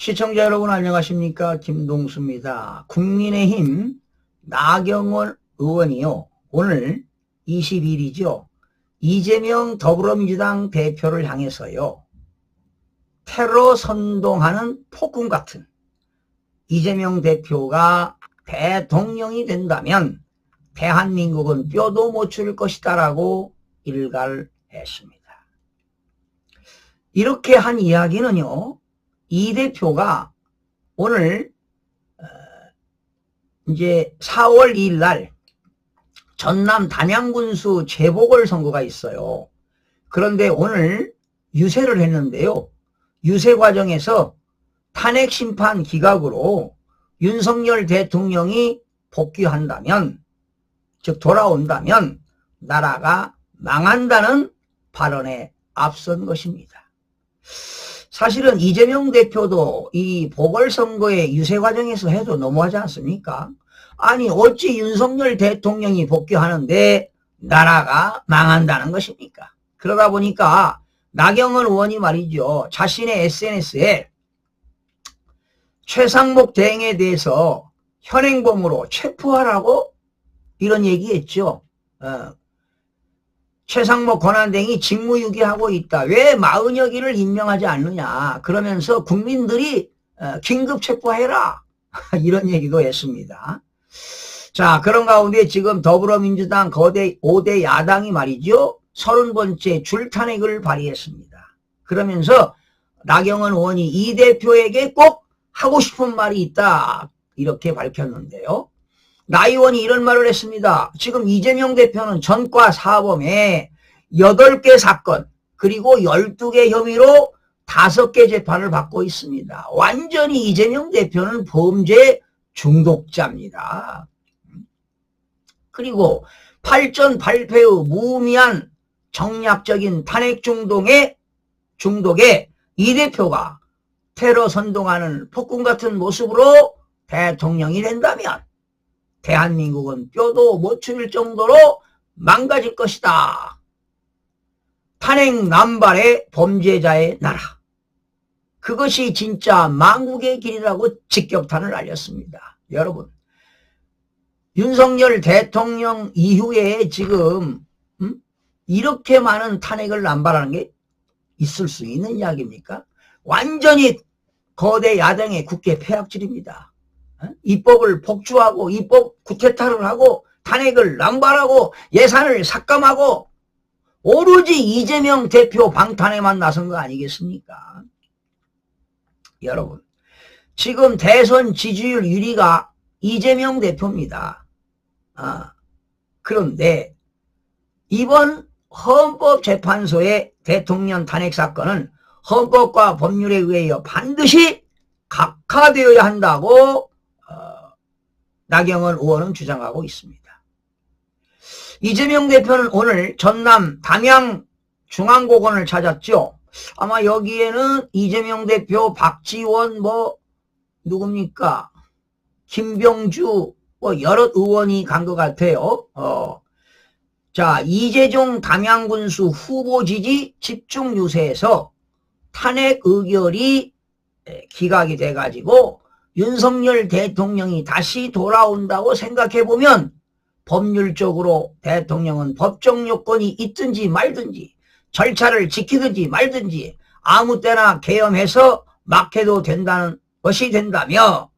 시청자 여러분 안녕하십니까? 김동수입니다. 국민의힘 나경원 의원이요. 오늘 20일이죠. 이재명 더불어민주당 대표를 향해서요. 테러 선동하는 폭군 같은 이재명 대표가 대통령이 된다면 대한민국은 뼈도 못 추릴 것이다 라고 일갈했습니다. 이렇게 한 이야기는요. 이 대표가 오늘 이제 4월 2일 날 전남 단양군수 재보궐선거가 있어요. 그런데 오늘 유세를 했는데요. 유세 과정에서 탄핵심판 기각으로 윤석열 대통령이 복귀한다면, 즉 돌아온다면 나라가 망한다는 발언에 앞선 것입니다. 사실은 이재명 대표도 이 보궐선거의 유세 과정에서 해도 너무하지 않습니까? 아니 어찌 윤석열 대통령이 복귀하는데 나라가 망한다는 것입니까? 그러다 보니까 나경원 의원이 말이죠. 자신의 SNS에 최상목 대행에 대해서 현행범으로 체포하라고 이런 얘기했죠. 최상목 권한대행이 직무유기하고 있다. 왜 마은혁이를 임명하지 않느냐. 그러면서 국민들이 긴급 체포해라. 이런 얘기도 했습니다. 자, 그런 가운데 지금 더불어민주당 거대 5대 야당이 말이죠. 30번째 줄탄핵을 발의했습니다. 그러면서 나경원 의원이 이 대표에게 꼭 하고 싶은 말이 있다. 이렇게 밝혔는데요. 나 의원이 이런 말을 했습니다. 지금 이재명 대표는 전과 사범에 8개 사건 그리고 12개 혐의로 5개 재판을 받고 있습니다. 완전히 이재명 대표는 범죄 중독자입니다. 그리고 팔전팔패의 무의미한 정략적인 탄핵 중독에 이 대표가 테러 선동하는 폭군 같은 모습으로 대통령이 된다면 대한민국은 뼈도 못 추릴 정도로 망가질 것이다. 탄핵 남발의 범죄자의 나라. 그것이 진짜 망국의 길이라고 직격탄을 날렸습니다. 여러분, 윤석열 대통령 이후에 지금 이렇게 많은 탄핵을 남발하는 게 있을 수 있는 이야기입니까? 완전히 거대 야당의 국회 폐악질입니다. 입법을 복주하고 입법 구태타를 하고 탄핵을 남발하고 예산을 삭감하고 오로지 이재명 대표 방탄에만 나선 거 아니겠습니까? 여러분, 지금 대선 지지율 1위가 이재명 대표입니다. 그런데 이번 헌법재판소의 대통령 탄핵 사건은 헌법과 법률에 의하여 반드시 각하되어야 한다고 나경원 의원은 주장하고 있습니다. 이재명 대표는 오늘 전남 담양 중앙고검을 찾았죠. 아마 여기에는 이재명 대표, 박지원, 누굽니까? 김병주, 여러 의원이 간 것 같아요. 자, 이재종 담양군수 후보 지지 집중 유세에서 탄핵 의결이 기각이 돼가지고 윤석열 대통령이 다시 돌아온다고 생각해보면 법률적으로 대통령은 법정 요건이 있든지 말든지 절차를 지키든지 말든지 아무 때나 계엄해서 막 해도 된다는 것이 된다며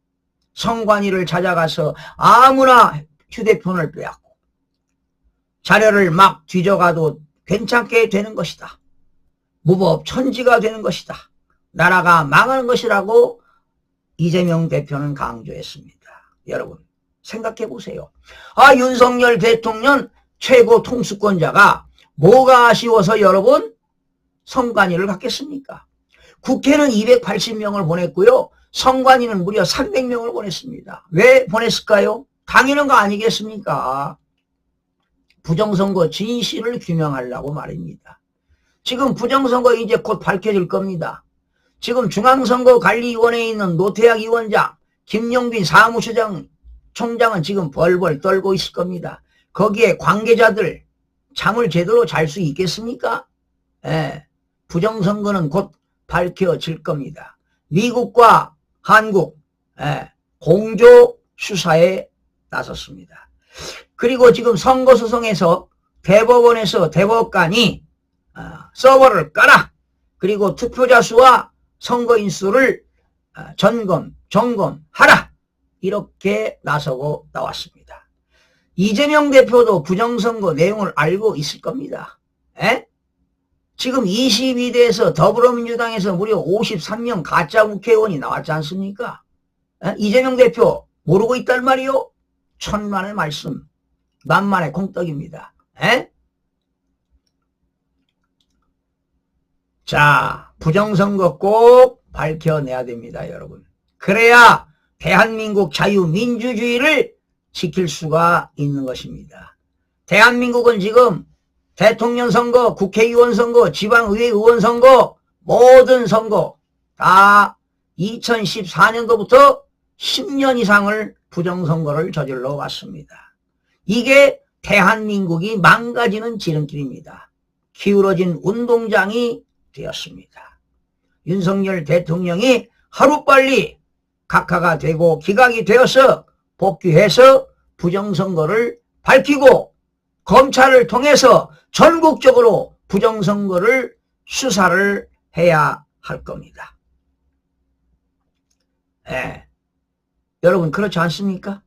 선관위를 찾아가서 아무나 휴대폰을 빼앗고 자료를 막 뒤져가도 괜찮게 되는 것이다. 무법천지가 되는 것이다. 나라가 망하는 것이라고 이재명 대표는 강조했습니다. 여러분 생각해 보세요. 윤석열 대통령 최고 통수권자가 뭐가 아쉬워서 여러분 선관위를 갖겠습니까? 국회는 280명을 보냈고요. 선관위는 무려 300명을 보냈습니다. 왜 보냈을까요? 당연한 거 아니겠습니까? 부정선거 진실을 규명하려고 말입니다. 지금 부정선거 이제 곧 밝혀질 겁니다. 지금 중앙선거관리위원회에 있는 노태학 위원장, 김용빈 사무처장 총장은 지금 벌벌 떨고 있을 겁니다. 거기에 관계자들 잠을 제대로 잘 수 있겠습니까? 부정선거는 곧 밝혀질 겁니다. 미국과 한국 공조 수사에 나섰습니다. 그리고 지금 선거소송에서 대법원에서 대법관이 서버를 깔아, 그리고 투표자 수와 선거인 수를 점검하라, 이렇게 나서고 나왔습니다. 이재명 대표도 부정선거 내용을 알고 있을 겁니다. 지금 22대에서 더불어민주당에서 무려 53명 가짜 국회의원이 나왔지 않습니까? 이재명 대표 모르고 있단 말이요? 천만의 말씀, 만만의 공떡입니다. 자, 부정선거 꼭 밝혀내야 됩니다, 여러분. 그래야 대한민국 자유민주주의를 지킬 수가 있는 것입니다. 대한민국은 지금 대통령 선거, 국회의원 선거, 지방의회 의원 선거, 모든 선거 다 2014년도부터 10년 이상을 부정선거를 저질러 왔습니다. 이게 대한민국이 망가지는 지름길입니다. 기울어진 운동장이 되었습니다. 윤석열 대통령이 하루빨리 각하가 되고 기각이 되어서 복귀해서 부정선거를 밝히고 검찰을 통해서 전국적으로 부정선거를 수사를 해야 할 겁니다. 여러분 그렇지 않습니까?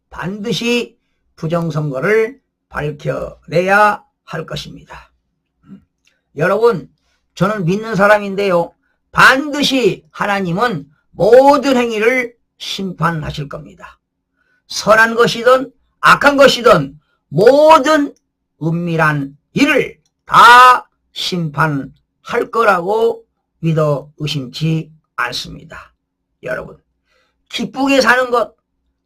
반드시 부정선거를 밝혀내야 할 것입니다. 여러분, 저는 믿는 사람인데요, 반드시 하나님은 모든 행위를 심판하실 겁니다. 선한 것이든 악한 것이든 모든 은밀한 일을 다 심판할 거라고 믿어 의심치 않습니다. 여러분, 기쁘게 사는 것,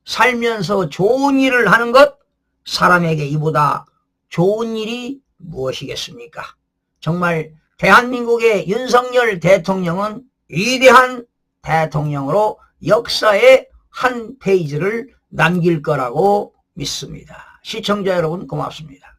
살면서 좋은 일을 하는 것, 사람에게 이보다 좋은 일이 무엇이겠습니까? 정말 대한민국의 윤석열 대통령은 위대한 대통령으로 역사의 한 페이지를 남길 거라고 믿습니다. 시청자 여러분 고맙습니다.